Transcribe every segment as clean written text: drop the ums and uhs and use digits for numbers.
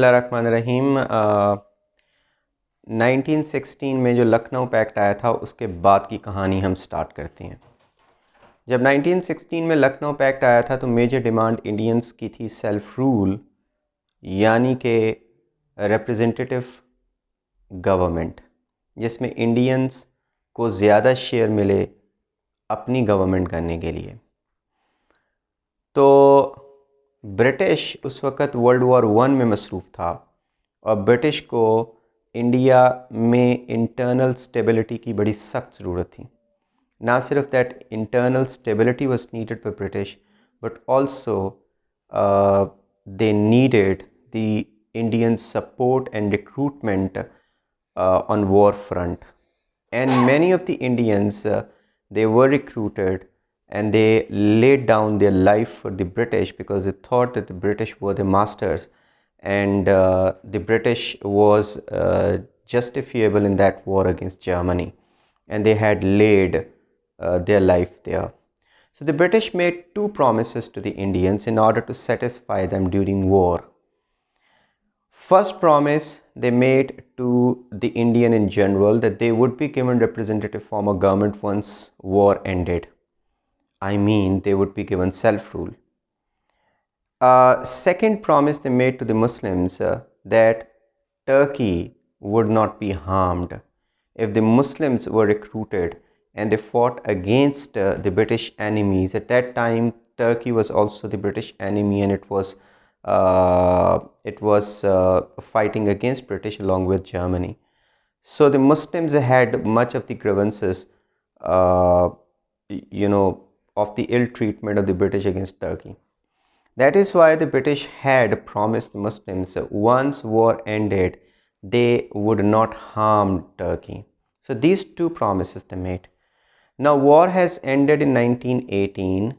रहीम 1916 में जो लखनऊ पैक्ट आया था उसके बाद की कहानी हम स्टार्ट करते हैं। जब 1916 में लखनऊ पैक्ट आया था तो मेजर डिमांड इंडियंस की थी सेल्फ रूल, यानी कि रिप्रेजेंटेटिव गवर्नमेंट, जिसमें इंडियंस को ज़्यादा शेयर मिले अपनी गवर्नमेंट करने के लिए। तो ब्रिटिश उस वक़्त वर्ल्ड वॉर 1 में मसरूफ़ था और ब्रिटिश को इंडिया में इंटरनल स्टेबिलिटी की बड़ी सख्त ज़रूरत थी। ना सिर्फ that internal stability was needed for British, but also they needed the Indian support and recruitment on war front. And many of the Indians, they were recruited and they laid down their life for the British because they thought that the British were the masters, and the British was justifiable in that war against Germany, and they had laid their life there. So the British made two promises to the Indians in order to satisfy them during war. First promise they made to the Indian in general, that they would be given representative form of government once war ended. I mean, they would be given self-rule. Second promise they made to the Muslims, that Turkey would not be harmed if the Muslims were recruited and they fought against the British enemies. At that time, Turkey was also the British enemy, and it was fighting against British along with Germany. So the Muslims had much of the grievances, of the ill treatment of the British against Turkey. That is why the British had promised the Muslims once war ended, they would not harm Turkey. So these two promises they made. Now war has ended in 1918,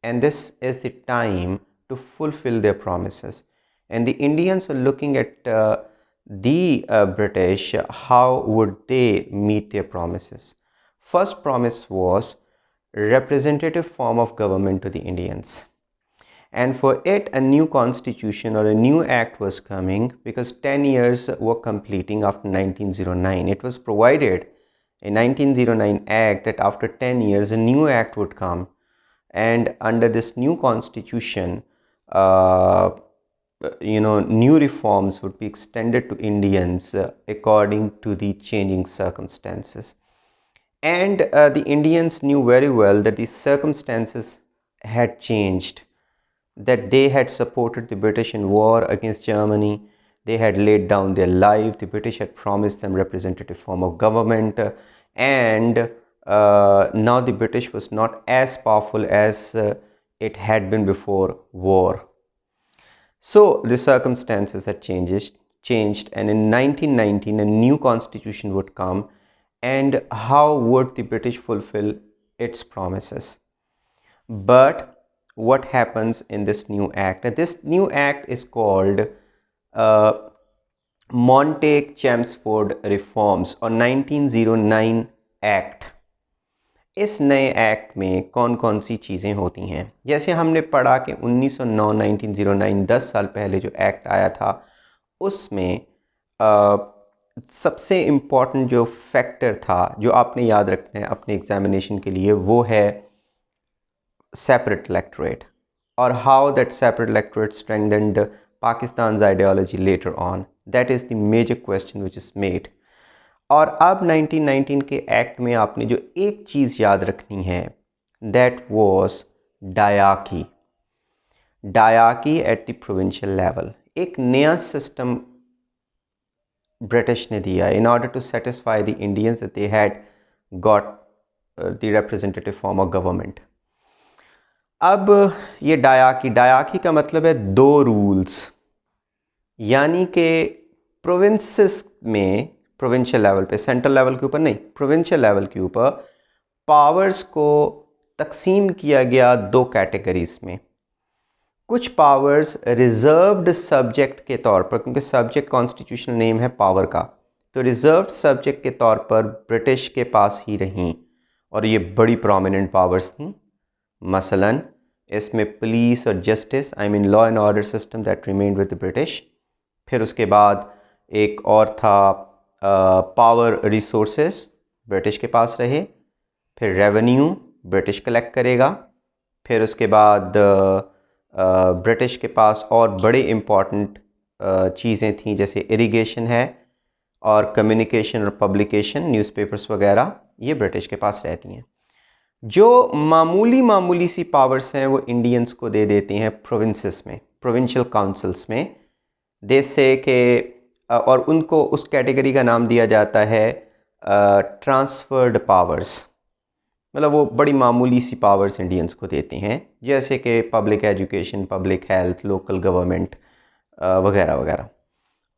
and this is the time to fulfill their promises. And the Indians were looking at the British, how would they meet their promises. First promise was representative form of government to the Indians. And for it, a new constitution or a new act was coming, because 10 years were completing after 1909. It was provided in 1909 act that after 10 years a new act would come, and under this new constitution, new reforms would be extended to Indians according to the changing circumstances. And the Indians knew very well that the circumstances had changed, that they had supported the British in war against Germany. They had laid down their life. The British had promised them representative form of government, and now the British was not as powerful as it had been before war. So the circumstances had changed, and in 1919 a new constitution would come. And how would the British fulfill its promises? But what happens in this new act? This new act is called Montague-Chelmsford Reforms और 1909 act. इस नए act में कौन कौन सी चीज़ें होती हैं? जैसे हमने पढ़ा कि 1909 1909 10 साल पहले जो एक्ट आया था, उसमें सबसे इम्पॉर्टेंट जो फैक्टर था जो आपने याद रखना है अपने एग्जामिनेशन के लिए, वो है separate electorate, or how that separate electorate strengthened Pakistan's ideology later on. That is the major question which is made. और अब 1919 के एक्ट में आपने जो एक चीज़ याद रखनी है, that was डायाकी एट द प्रोविंशियल लेवल। एक नया सिस्टम ब्रिटिश ने दिया in order to satisfy the Indians that they had got the representative form of government. अब ये डायाकी का मतलब है दो रूल्स, यानी कि प्रोविंसेस में, प्रोविंशियल लेवल पे, सेंट्रल लेवल के ऊपर नहीं, प्रोविंशियल लेवल के ऊपर पावर्स को तकसीम किया गया दो कैटेगरीज में। कुछ पावर्स रिजर्व्ड सब्जेक्ट के तौर पर, क्योंकि सब्जेक्ट कॉन्स्टिट्यूशनल नेम है पावर का, तो रिजर्व्ड सब्जेक्ट के तौर पर ब्रिटिश के पास ही रहीं, और ये बड़ी प्रोमिनेंट पावर्स थी। मसलन इसमें पुलिस और justice, I mean law and order system, that remained with the British, फिर उसके बाद एक और था पावर रिसोर्सेस, ब्रिटिश के पास रहे। फिर रेवेन्यू ब्रिटिश कलेक्ट करेगा। फिर उसके बाद ब्रिटिश के पास और बड़े इम्पॉर्टेंट चीज़ें थीं, जैसे इरिगेशन है और कम्युनिकेशन और पब्लिकेशन, न्यूज़पेपर्स वगैरह, ये ब्रिटिश के पास रहती हैं। जो मामूली मामूली सी पावर्स हैं वो इंडियंस को दे देती हैं प्रोविंसेस में, प्रोविंशियल काउंसिल्स में, देश से के और उनको उस कैटेगरी का नाम दिया जाता है ट्रांसफर्ड पावर्स। मतलब वो बड़ी मामूली सी पावर्स इंडियंस को देती हैं, जैसे कि public education, public health, local government वगैरह वगैरह।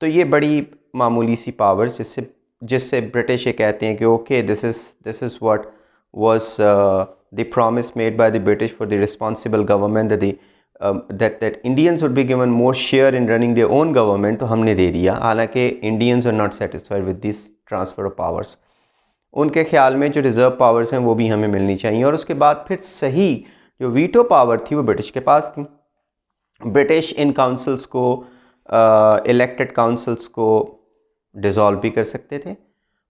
तो ये बड़ी मामूली सी पावर्स जिससे जिससे ब्रिटिश ये कहते हैं कि okay, this is what was the promise made by the British for the responsible government that Indians would be given more share in running their own government, तो हमने दे दिया। हालांकि Indians are not satisfied with this transfer of powers. उनके ख्याल में जो reserve powers हैं वो भी हमें मिलनी चाहिए। और उसके बाद फिर सही जो वीटो पावर थी वो ब्रिटिश के पास थी। ब्रिटिश इन काउंसिल्स को, इलेक्टेड काउंसिल्स को डिज़ोल्व भी कर सकते थे।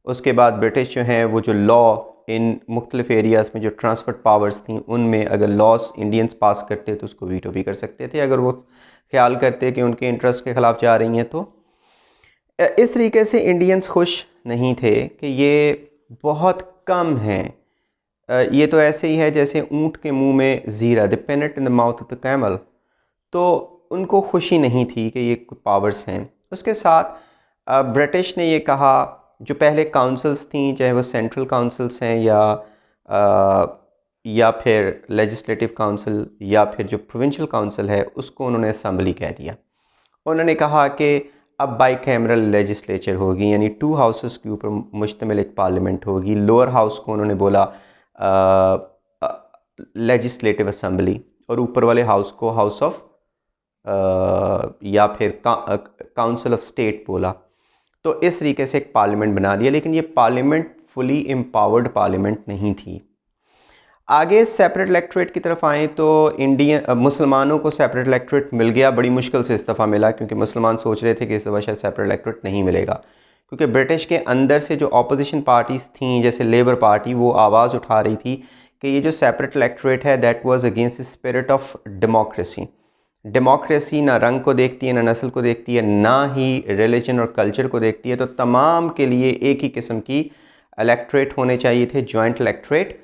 उसके बाद ब्रिटिश जो हैं वो जो लॉ इन मुख्तलिफ एरियाज़ में जो ट्रांसफर्ड पावर्स थी उनमें अगर लॉस इंडियंस पास करते तो उसको वीटो भी कर सकते थे, अगर वो ख्याल करते कि उनके इंटरेस्ट के ख़िलाफ़ जा रही हैं। तो इस तरीके से इंडियंस खुश नहीं थे कि ये बहुत कम हैं। ये तो ऐसे ही है जैसे ऊँट के मुंह में ज़ीरा, the peanut in the mouth of the camel. तो उनको खुशी नहीं थी कि ये पावर्स हैं। उसके साथ ब्रिटिश ने ये कहा, जो पहले काउंसिल्स थी, चाहे वो सेंट्रल काउंसिल्स हैं या फिर लेजिस्लेटिव काउंसिल या फिर जो प्रोविंशियल काउंसिल है, उसको उन्होंने असम्बली कह दिया। उन्होंने कहा कि अब बाई कैमरल लेजिस्लेचर होगी, यानी 2 हाउसेस के ऊपर मुश्तमिल एक पार्लियामेंट होगी। लोअर हाउस को उन्होंने बोला लेजिस्लेटिव असम्बली, और ऊपर वाले हाउस को हाउस ऑफ या फिर काउंसिल ऑफ स्टेट बोला। तो इस तरीके से एक पार्लियामेंट बना दिया, लेकिन ये पार्लियामेंट फुली एम्पावर्ड पार्लियामेंट नहीं थी। आगे सेपरेट इलेक्टोरेट की तरफ आएँ तो मुसलमानों को सेपरेट इलेक्टोरेट मिल गया, बड़ी मुश्किल से इस दफ़ा मिला, क्योंकि मुसलमान सोच रहे थे कि इस दफ़ा शायद सेपरेट इलेक्टोरेट नहीं मिलेगा, क्योंकि ब्रिटिश के अंदर से जो अपोजिशन पार्टीज़ थीं, जैसे लेबर पार्टी, वो आवाज़ उठा रही थी कि ये जो सेपरेट इलेक्टोरेट है that was against the spirit of democracy. Democracy ना रंग को देखती है, ना नस्ल को देखती है, ना ही रिलीजन और कल्चर को देखती है। तो तमाम के लिए एक ही किस्म की इलेक्टोरेट होने चाहिए थे, जॉइंट इलेक्टोरेट।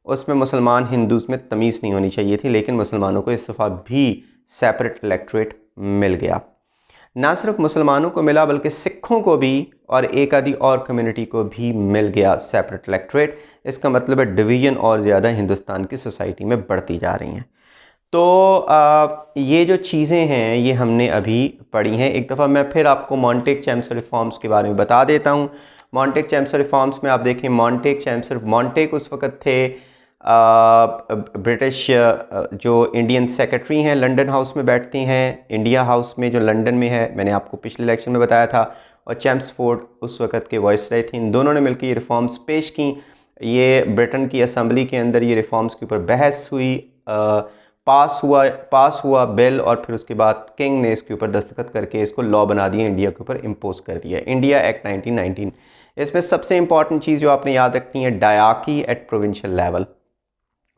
उसमें मुसलमान हिंदूज़ में तमीज़ नहीं होनी चाहिए थी, लेकिन मुसलमानों को इस दफ़ा भी सेपरेट इलेक्टोरेट मिल गया। ना सिर्फ मुसलमानों को मिला बल्कि सिखों को भी और एक आधी और कम्युनिटी को भी मिल गया सेपरेट इलेक्टोरेट। इसका मतलब है डिवीज़न और ज़्यादा हिंदुस्तान की सोसाइटी में बढ़ती जा रही हैं। तो ये जो चीज़ें हैं ये हमने अभी पढ़ी हैं। एक दफ़ा मैं फिर आपको मॉन्टेग चैम्सर रिफॉर्म्स के बारे में बता देता हूँ। मॉन्टेग चैम्सर रिफॉर्म्स में आप देखें, मॉन्टेग उस वक़्त थे ब्रिटिश जो इंडियन सेक्रेटरी हैं, लंदन हाउस में बैठती हैं, इंडिया हाउस में जो लंदन में है, मैंने आपको पिछले इलेक्शन में बताया था, और चैम्सफोर्ड उस वक़्त के वाइसराय थे। इन दोनों ने मिलकर ये रिफॉर्म्स पेश की। ये ब्रिटेन की असम्बली के अंदर ये रिफॉर्म्स के ऊपर बहस हुई, पास हुआ बिल, और फिर उसके बाद किंग ने इसके ऊपर दस्तखत करके इसको लॉ बना दिया, इंडिया के ऊपर इम्पोज कर दिया, इंडिया एक्ट 1919। इसमें सबसे इंपॉर्टेंट चीज़ जो आपने याद रखनी है, डायरकी एट प्रोविंशियल लेवल।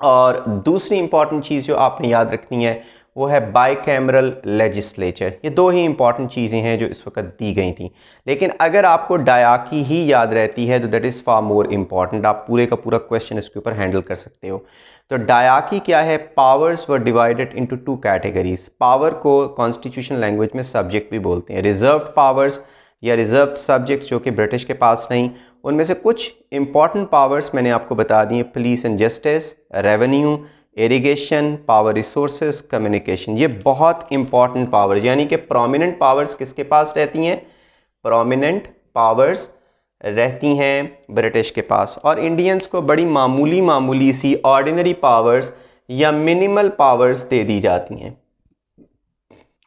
और दूसरी इंपॉर्टेंट चीज़ जो आपने याद रखनी है वो है बाइकैमरल लेजिस्लेचर। ये दो ही इंपॉर्टेंट चीज़ें हैं जो इस वक्त दी गई थी। लेकिन अगर आपको डायरकी ही याद रहती है तो that is far more important, आप पूरे का पूरा क्वेश्चन इसके ऊपर हैंडल कर सकते हो। तो डायरकी क्या है? Powers were divided into 2 categories. Power को कॉन्स्टिट्यूशन लैंग्वेज में सब्जेक्ट भी बोलते हैं। रिजर्व्ड पावर्स या रिजर्व्ड सब्जेक्ट्स जो कि ब्रिटिश के पास नहीं, उनमें से कुछ इंपॉर्टेंट पावर्स मैंने आपको बता दी हैं, police and justice, revenue, irrigation, power resources, communication. ये बहुत इंपॉर्टेंट पावर्स, यानी कि प्रोमिनेंट पावर्स किसके पास रहती हैं? प्रोमिनेंट पावर्स रहती हैं ब्रिटिश के पास। और इंडियंस को बड़ी मामूली मामूली सी ऑर्डिनरी पावर्स या मिनिमल पावर्स दे दी जाती हैं,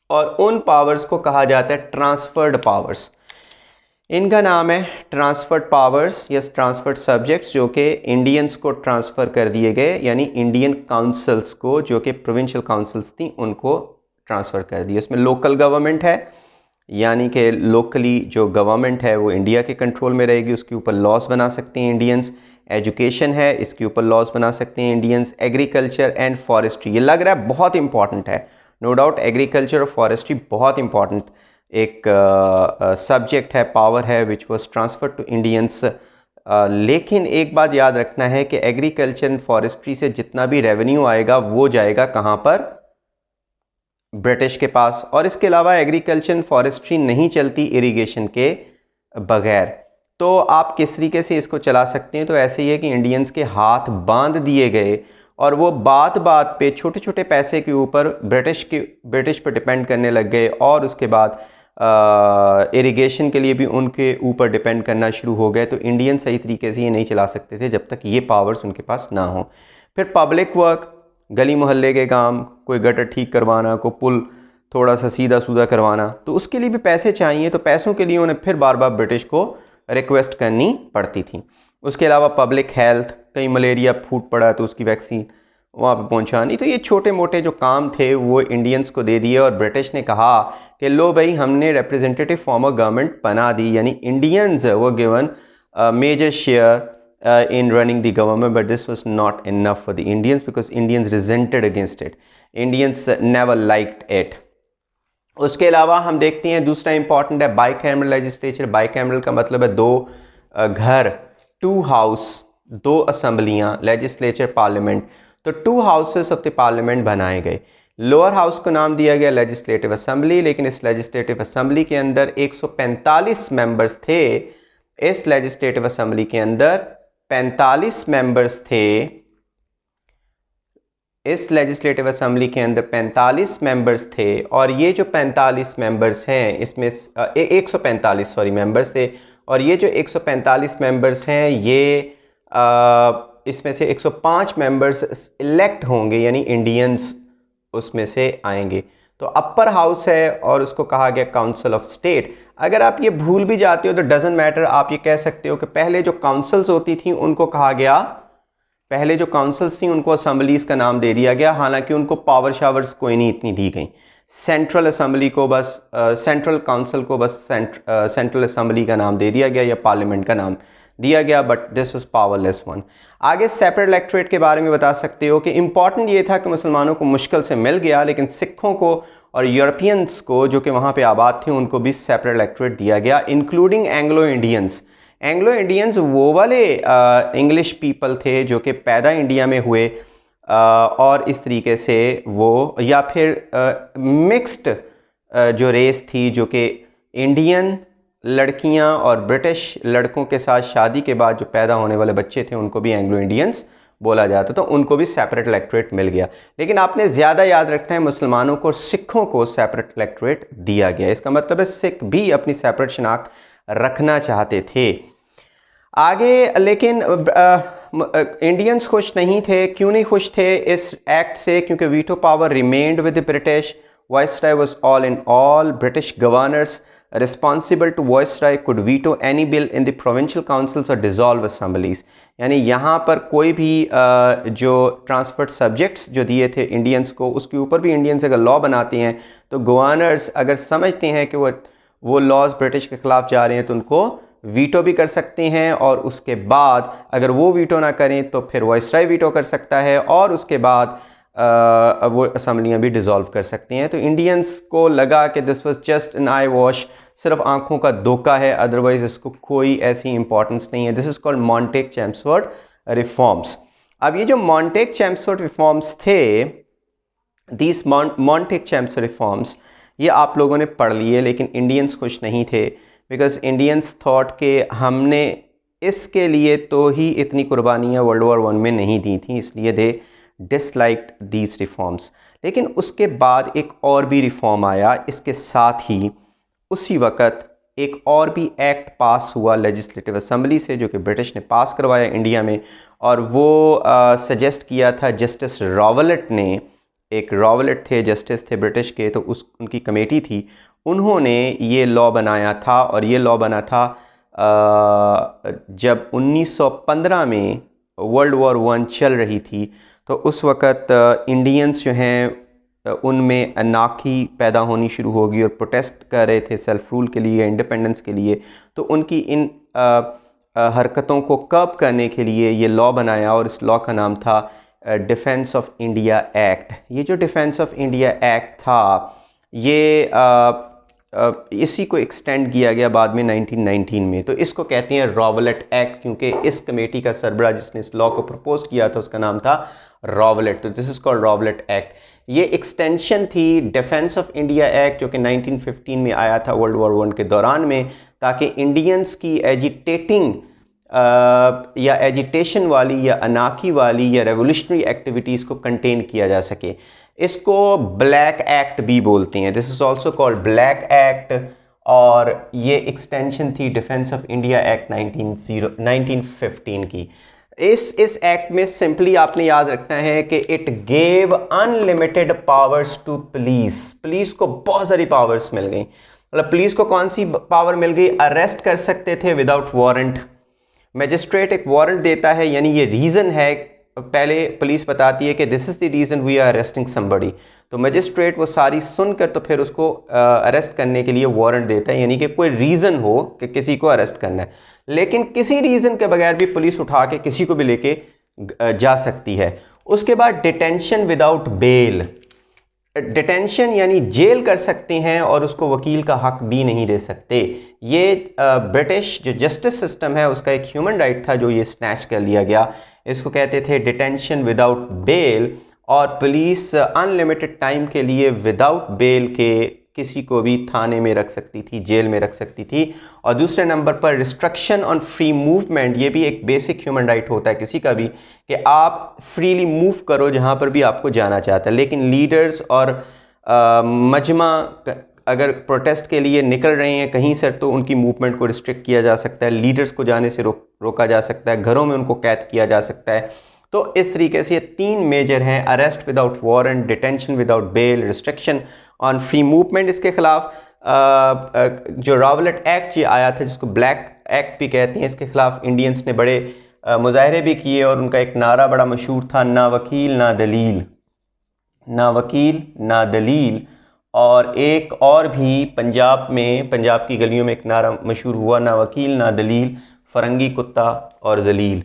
और उन पावर्स को कहा जाता है ट्रांसफर्ड पावर्स। इनका नाम है ट्रांसफर्ड पावर्स या ट्रांसफर्ड सब्जेक्ट्स, जो कि इंडियंस को ट्रांसफ़र कर दिए गए, यानी इंडियन काउंसिल्स को, जो कि प्रोविंशियल काउंसिल्स थी, उनको ट्रांसफ़र कर दिए। इसमें लोकल गवर्नमेंट है, यानी कि लोकली जो गवर्नमेंट है वो इंडिया के कंट्रोल में रहेगी, उसके ऊपर लॉस बना सकते हैं इंडियंस। एजुकेशन है, इसके ऊपर लॉस बना सकते हैं इंडियंस। एग्रीकल्चर एंड फॉरेस्ट्री, ये लग रहा है बहुत इंपॉर्टेंट है, नो डाउट एग्रीकल्चर और फॉरेस्ट्री बहुत इंपॉर्टेंट एक सब्जेक्ट है, पावर है which was transfer to Indians. लेकिन एक बात याद रखना है कि एग्रीकल्चर एंड फॉरेस्ट्री से जितना भी रेवेन्यू आएगा वो जाएगा कहाँ पर, ब्रिटिश के पास। और इसके अलावा एग्रीकल्चर एंड फॉरेस्ट्री नहीं चलती इरिगेशन के बगैर। तो आप किस तरीके से इसको चला सकते हैं, तो ऐसे ही है कि इंडियंस के हाथ बांध दिए गए और वो बात बात पे छोटे छोटे पैसे के ऊपर ब्रिटिश पर डिपेंड करने लग गए, और उसके बाद इरिगेशन के लिए भी उनके ऊपर डिपेंड करना शुरू हो गए। तो इंडियन सही तरीके से ये नहीं चला सकते थे जब तक ये पावर्स उनके पास ना हो। फिर पब्लिक वर्क, गली मोहल्ले के काम, कोई गटर ठीक करवाना, कोई पुल थोड़ा सा सीधा सूधा करवाना, तो उसके लिए भी पैसे चाहिए। तो पैसों के लिए उन्हें फिर बार बार ब्रिटिश को रिक्वेस्ट करनी पड़ती थी। उसके अलावा पब्लिक हेल्थ, कहीं मलेरिया फूट पड़ा तो उसकी वैक्सीन वहाँ पे पहुँचानी। तो ये छोटे मोटे जो काम थे वो इंडियंस को दे दिए, और ब्रिटिश ने कहा कि लो भाई हमने रिप्रेजेंटेटिव फॉर्म ऑफ गवर्नमेंट बना दी, यानी इंडियंस वो given major share in running the government, but this was not enough for the Indians because Indians resented against it. Indians never liked it. उसके अलावा हम देखते हैं दूसरा इंपॉर्टेंट है बाइकैमरल लेजिस्लेचर। बाइकैमरल का मतलब है दो घर, टू हाउस, दो असम्बलियाँ, लेजिस्लेचर पार्लियामेंट। तो to houses of the parliament बनाए गए। लोअर हाउस को नाम दिया गया लेजिस्लेटिव असम्बली, लेकिन इस लेजिस्लेटिव असम्बली के अंदर 145 मेंबर्स थे। इस लेजिस्लेटिव असम्बली के अंदर 45 मेंबर्स थे। इस लेजिस्लेटिव असेंबली के अंदर 45 मेंबर्स थे, और ये जो 45 मेंबर्स हैं इसमें 145 मेंबर्स थे, और ये जो 145 मेंबर्स हैं ये इसमें से 105 मेंबर्स इलेक्ट होंगे, यानी इंडियंस उसमें से आएंगे। तो अपर हाउस है और उसको कहा गया काउंसिल ऑफ स्टेट। अगर आप ये भूल भी जाते हो तो डजेंट मैटर, आप ये कह सकते हो कि पहले जो काउंसिल्स होती थी उनको कहा गया, पहले जो काउंसिल्स थी उनको असम्बलीज़ का नाम दे दिया गया, हालांकि उनको पावर शावर्स कोई नहीं इतनी दी गई। सेंट्रल असम्बली को बस सेंट्रल काउंसिल को बस सेंट्रल असम्बली का नाम दे दिया गया या पार्लियामेंट का नाम दिया गया, but this was powerless one. आगे सेपरेट इलेक्टोरेट के बारे में बता सकते हो कि इंपॉर्टेंट ये था कि मुसलमानों को मुश्किल से मिल गया, लेकिन सिखों को और यूरोपियंस को जो कि वहाँ पे आबाद थे उनको भी सेपरेट इलेक्टोरेट दिया गया, including Anglo Indians. Anglo Indians वो वाले इंग्लिश पीपल थे जो कि पैदा इंडिया में हुए, और इस तरीके से वो, या फिर मिक्स्ड जो रेस थी जो कि इंडियन लड़कियां और ब्रिटिश लड़कों के साथ शादी के बाद जो पैदा होने वाले बच्चे थे उनको भी एंग्लो इंडियंस बोला जाता, तो उनको भी सेपरेट इलेक्टोरेट मिल गया। लेकिन आपने ज़्यादा याद रखना है मुसलमानों को और सिखों को सेपरेट इलेक्टोरेट दिया गया। इसका मतलब है सिख भी अपनी सेपरेट शनाख्त रखना चाहते थे। आगे लेकिन इंडियंस खुश नहीं थे। क्यों नहीं खुश थे इस एक्ट से? क्योंकि veto power remained with the British, viceroy was all in all, British governors responsible to viceroy could veto any bill in the provincial councils और डिसॉल्व असम्बलीज। यानी यहाँ पर कोई भी जो ट्रांसफर्ड सब्जेक्ट्स जो दिए थे इंडियंस को, उसके ऊपर भी इंडियंस अगर लॉ बनाते हैं तो गवर्नर्स अगर समझते हैं कि वो लॉज ब्रिटिश के ख़िलाफ़ जा रहे हैं तो उनको वीटो भी कर सकते हैं, और उसके बाद अगर वो वीटो ना करें तो फिर वाइसराय वीटो कर सकता है, और उसके बाद वो असम्बलियाँ भी डिज़ोल्व कर सकते हैं। तो इंडियंस को लगा कि this was just an I wash, सिर्फ आंखों का धोखा है, अदरवाइज़ इसको कोई ऐसी इंपॉर्टेंस नहीं है। This is called Montagu Chelmsford reforms. अब ये जो मॉन्टेग-चेम्सफोर्ड रिफॉर्म्स थे, दीज मॉन्टेग-चेम्सफोर्ड रिफॉर्म्स, ये आप लोगों ने पढ़ लिए, लेकिन इंडियंस खुश नहीं थे, बिकॉज इंडियंस थॉट के हमने इसके लिए तो ही इतनी कुर्बानियाँ वर्ल्ड वॉर वन में नहीं दी थी, इसलिए दे डिसलाइक्ड दीज रिफॉर्म्स। लेकिन उसके बाद एक और भी रिफॉर्म आया, इसके साथ ही उसी वक़्त एक और भी एक्ट पास हुआ लेजिस्लेटिव असम्बली से, जो कि ब्रिटिश ने पास करवाया इंडिया में, और वो सजेस्ट किया था जस्टिस रॉवलेट ने। एक रॉवलेट थे, जस्टिस थे ब्रिटिश के, तो उनकी कमेटी थी, उन्होंने ये लॉ बनाया था। और ये लॉ बना था जब 1915 में वर्ल्ड वॉर वन चल रही थी, तो उस वक़्त इंडियंस जो हैं उनमें अनाखी पैदा होनी शुरू होगी और प्रोटेस्ट कर रहे थे सेल्फ रूल के लिए, इंडिपेंडेंस के लिए, तो उनकी इन हरकतों को कर्ब करने के लिए ये लॉ बनाया और इस लॉ का नाम था डिफेंस ऑफ इंडिया एक्ट। ये जो डिफेंस ऑफ इंडिया एक्ट था ये इसी को एक्सटेंड किया गया बाद में 1919 में। तो इसको कहते हैं रॉवलेट एक्ट, क्योंकि इस कमेटी का सरबराह जिसने इस लॉ को प्रपोज किया था उसका नाम था रॉवलेट। तो दिस इज़ कॉल्ड रॉवलेट एक्ट। ये एक्सटेंशन थी डिफेंस ऑफ इंडिया एक्ट जो कि 1915 में आया था वर्ल्ड वॉर 1 के दौरान में, ताकि इंडियंस की एजिटेटिंग या एजिटेशन वाली या अनाकी वाली या रेवोल्यूशनरी एक्टिविटीज़ को कंटेन किया जा सके। इसको ब्लैक एक्ट भी बोलते हैं, this is also called black act. और ये एक्सटेंशन थी डिफेंस ऑफ इंडिया एक्ट 1915 की। इस एक्ट में सिंपली आपने याद रखना है कि it gave unlimited powers to police. Police को बहुत सारी पावर्स मिल गई। मतलब पुलिस को कौन सी पावर मिल गई? अरेस्ट कर सकते थे विदाउट वारंट। मैजिस्ट्रेट एक वारंट देता है, यानी ये रीज़न है, पहले पुलिस बताती है कि this is the reason we are arresting somebody, तो मैजिस्ट्रेट वो सारी सुनकर तो फिर उसको अरेस्ट करने के लिए वारंट देता है, यानी कि कोई रीज़न हो कि किसी को अरेस्ट करना है। लेकिन किसी रीज़न के बगैर भी पुलिस उठा के किसी को भी लेके जा सकती है। उसके बाद डिटेंशन विदाउट बेल। डिटेंशन यानी जेल कर सकते हैं और उसको वकील का हक भी नहीं दे सकते। ये ब्रिटिश जो जस्टिस सिस्टम है उसका एक ह्यूमन राइट था जो ये स्नैच कर लिया गया। इसको कहते थे डिटेंशन विदाउट बेल। और पुलिस अनलिमिटेड टाइम के लिए विदाउट बेल के किसी को भी थाने में रख सकती थी, जेल में रख सकती थी। और दूसरे नंबर पर रिस्ट्रिक्शन ऑन फ्री मूवमेंट, ये भी एक बेसिक ह्यूमन राइट होता है किसी का भी कि आप फ्रीली मूव करो जहाँ पर भी आपको जाना चाहता है। लेकिन लीडर्स और मजमा अगर प्रोटेस्ट के लिए निकल रहे हैं कहीं से तो उनकी मूवमेंट को रिस्ट्रिक्ट किया जा सकता है, लीडर्स को जाने से रोका जा सकता है, घरों में उनको कैद किया जा सकता है। तो इस तरीके से ये तीन मेजर हैं, arrest without warrant, detention without bail, restriction on free movement. इसके खिलाफ जो रॉवलेट एक्ट ये आया था जिसको ब्लैक एक्ट भी कहते हैं, इसके खिलाफ इंडियंस ने बड़े मुजाहरे भी किए और उनका एक नारा बड़ा मशहूर था, ना वकील ना दलील, ना वकील ना दलील। और एक और भी पंजाब में, पंजाब की गलियों में एक नारा मशहूर हुआ, ना वकील ना दलील, फरंगी कुत्ता और जलील।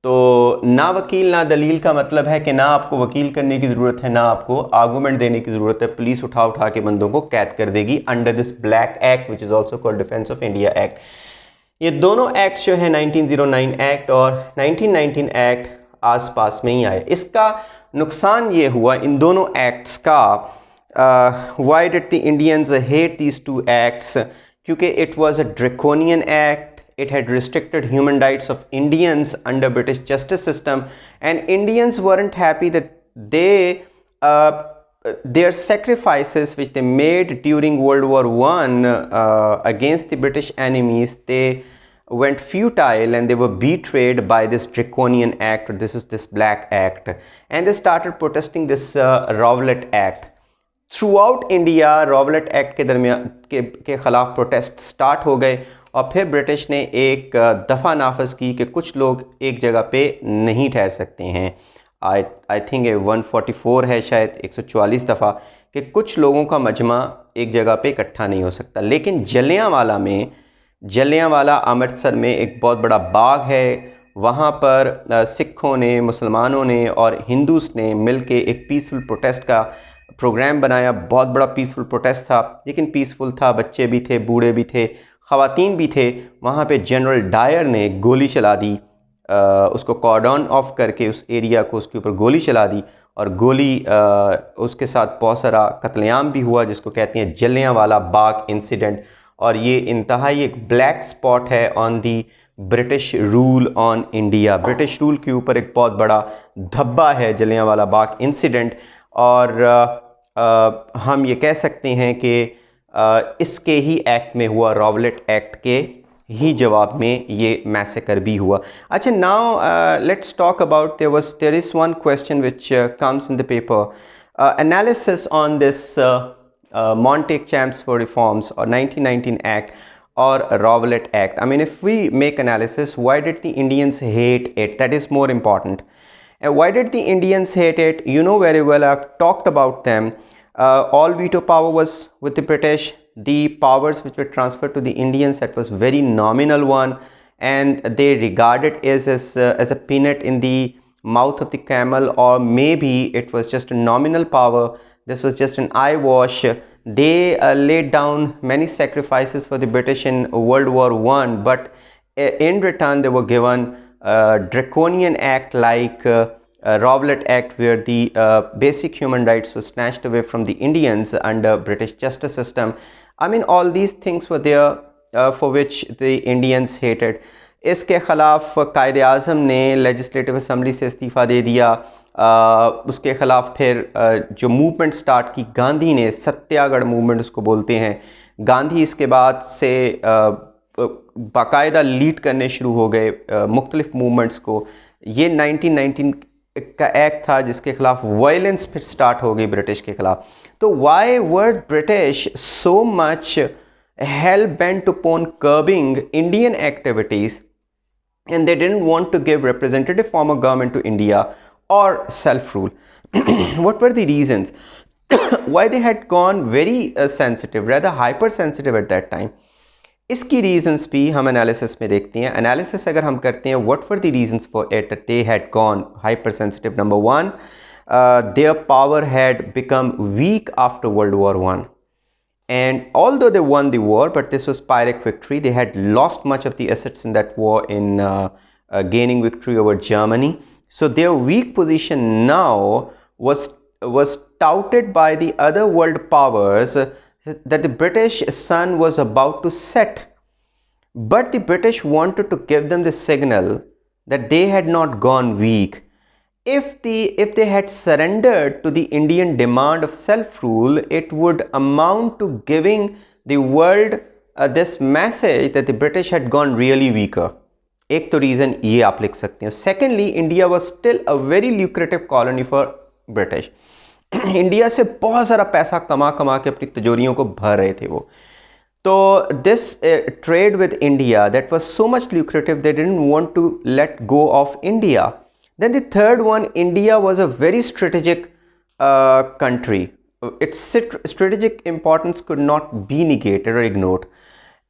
तो ना वकील ना दलील का मतलब है कि ना आपको वकील करने की ज़रूरत है, ना आपको आर्गूमेंट देने की ज़रूरत है, पुलिस उठा उठा के बंदों को कैद कर देगी under this black act which is also called defence of India act. ये दोनों एक्ट्स जो है 1909 एक्ट और 1919 एक्ट आस पास में ही आए। इसका नुकसान ये हुआ इन दोनों एक्ट्स का, why did the Indians hate these two acts, क्योंकि it was a draconian act, it had restricted human rights of Indians under British justice system, and Indians weren't happy that their sacrifices which they made during World War I against the British enemies, they went futile and they were betrayed by this draconian act. This is this Black Act, and they started protesting this Rowlatt Act. Throughout India Rowlatt act के दरमियान के ख़िलाफ़ protest start हो गए और फिर British ने एक दफ़ा नाफज की कि कुछ लोग एक जगह पे नहीं ठहर सकते हैं। आई थिंक 144 है शायद, 144 दफ़ा कि कुछ लोगों का मजमा एक जगह पे इकट्ठा नहीं हो सकता। लेकिन जलियांवाला अमृतसर में एक बहुत बड़ा बाग है, वहाँ पर सिखों ने, मुसलमानों ने और हिंदूस ने मिल के एक पीसफुल प्रोटेस्ट का प्रोग्राम बनाया। बहुत बड़ा पीसफुल प्रोटेस्ट था, लेकिन पीसफुल था, बच्चे भी थे, बूढ़े भी थे, ख़वातीन भी थे। वहाँ पे जनरल डायर ने गोली चला दी, उसको कॉर्डन ऑफ करके उस एरिया को, उसके ऊपर गोली चला दी और गोली उसके साथ बहुत सारा कत्लेआम भी हुआ जिसको कहते हैं जलियांवाला बाग इंसिडेंट। और ये इंतहाई एक ब्लैक स्पॉट है on the British rule on India. British rule के ऊपर एक बहुत बड़ा धब्बा है जलियांवाला बाग इंसिडेंट। और हम ये कह सकते हैं कि इसके ही एक्ट में हुआ, रॉवलेट एक्ट के ही जवाब में ये मैसेकर भी हुआ। अच्छा, now let's talk about their is one question which comes in the paper, analysis on this Montague-Champs Reforms or 1919 Act or Rowlatt Act. I mean, if we make analysis, why did the Indians hate it? That is more important. And why did the Indians hate it? You know very well, I've talked about them. all veto power was with the British. The powers which were transferred to the Indians, that was very nominal one, and they regarded it as a peanut in the mouth of the camel, or maybe it was just a nominal power. This was just an eyewash. They laid down many sacrifices for the British in World War I, but in return they were given a draconian act like Rowlatt Act, where the basic human rights were snatched away from the Indians under British justice system. I mean, all these things were there for which the Indians hated. इसके ख़िलाफ़ कायदे आज़म ने legislative assembly से इस्तीफ़ा दे दिया. उसके ख़िलाफ़ फिर जो मूवमेंट स्टार्ट की गांधी ने, सत्याग्रह मूवमेंट उसको बोलते हैं, गांधी इसके बाद से बाकायदा लीड करने शुरू हो गए मुख्तलिफ मूवमेंट्स को. ये 1919 का एक्ट था जिसके ख़िलाफ़ वायलेंस फिर स्टार्ट हो गई ब्रिटिश के ख़िलाफ़. तो why were British so much hell bent upon curbing Indian activities, and they didn't want to give representative form of government to India or self-rule? What were the reasons why they had gone very sensitive, rather hypersensitive at that time? इसकी reasons भी हम analysis में देखते हैं. Analysis अगर हम करते हैं, what were the reasons for it that they had gone hypersensitive? Number one, their power had become weak after World War I. And although they won the war, but this was Pyrrhic victory, they had lost much of the assets in that war in gaining victory over Germany. So their weak position now was touted by the other world powers that the British sun was about to set. But the British wanted to give them the signal that they had not gone weak. If they had surrendered to the Indian demand of self-rule, it would amount to giving the world this message that the British had gone really weaker. एक तो reason ये आप लिख सकते हैं. Secondly, India was still a very lucrative colony for British. India से बहुत सारा पैसा कमा के अपनी तिजोरियों को भर रहे थे वो. तो this trade with India that was so much lucrative, they didn't want to let go of India. Then the third one, India was a very strategic country. Its strategic importance could not be negated or ignored.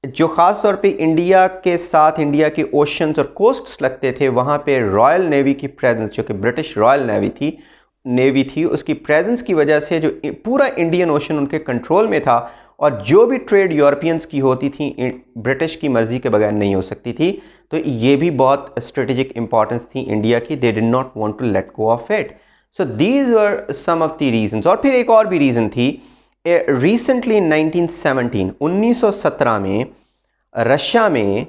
जो ख़ास तौर पे India के साथ India के oceans और costs लगते थे, वहाँ पे रॉयल नेवी की प्रेजेंस, जो कि ब्रिटिश रॉयल नेवी थी, उसकी प्रेजेंस की वजह से जो पूरा इंडियन ओशन उनके कंट्रोल में था, और जो भी ट्रेड यूरोपियंस की होती थी ब्रिटिश की मर्ज़ी के बगैर नहीं हो सकती थी. तो ये भी बहुत स्ट्रेटेजिक इंपॉर्टेंस थी इंडिया की. They did not want to let go of it. So these were some of the reasons. और फिर एक और भी रीज़न थी. रिसेंटली इन 1917 में रशिया में,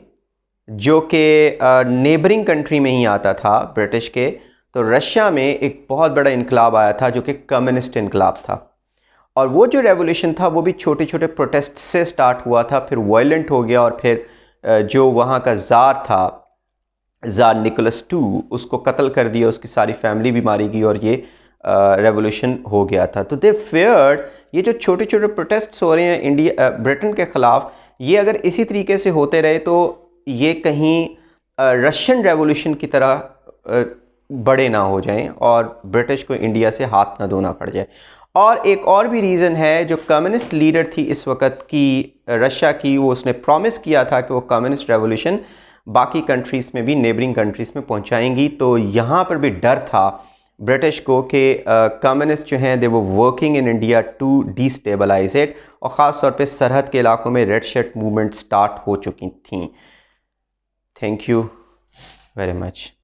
जो कि नेबरिंग कंट्री में ही आता था ब्रिटिश के, तो रशिया में एक बहुत बड़ा इनकलाब आया था जो कि कम्युनिस्ट इनकलाब था. और वो जो रेवोल्यूशन था वो भी छोटे छोटे प्रोटेस्ट से स्टार्ट हुआ था, फिर वायलेंट हो गया, और फिर जो वहाँ का ज़ार था, ज़ार निकोलस II, उसको कत्ल कर दिया, उसकी सारी फैमिली भी मारी गई, और ये रेवोल्यूशन हो गया था. तो दे फेयर्ड ये जो छोटे छोटे प्रोटेस्ट्स हो रहे हैं इंडिया ब्रिटेन के ख़िलाफ़, ये अगर इसी तरीके से होते रहे तो ये कहीं रशियन रेवोल्यूशन की तरह बड़े ना हो जाएं और ब्रिटिश को इंडिया से हाथ ना धोना पड़ जाए. और एक और भी रीज़न है, जो कम्युनिस्ट लीडर थी इस वक्त की रशिया की, वो उसने प्रॉमिस किया था कि वो कम्युनिस्ट रेवोल्यूशन बाकी कंट्रीज़ में भी, नेबरिंग कंट्रीज़ में पहुंचाएंगी. तो यहाँ पर भी डर था ब्रिटिश को कि कम्युनिस्ट जो हैं दे वो working in India to destabilise it, और ख़ास तौर पे सरहद के इलाकों में रेड शर्ट मूवमेंट स्टार्ट हो चुकी थी. Thank you very much.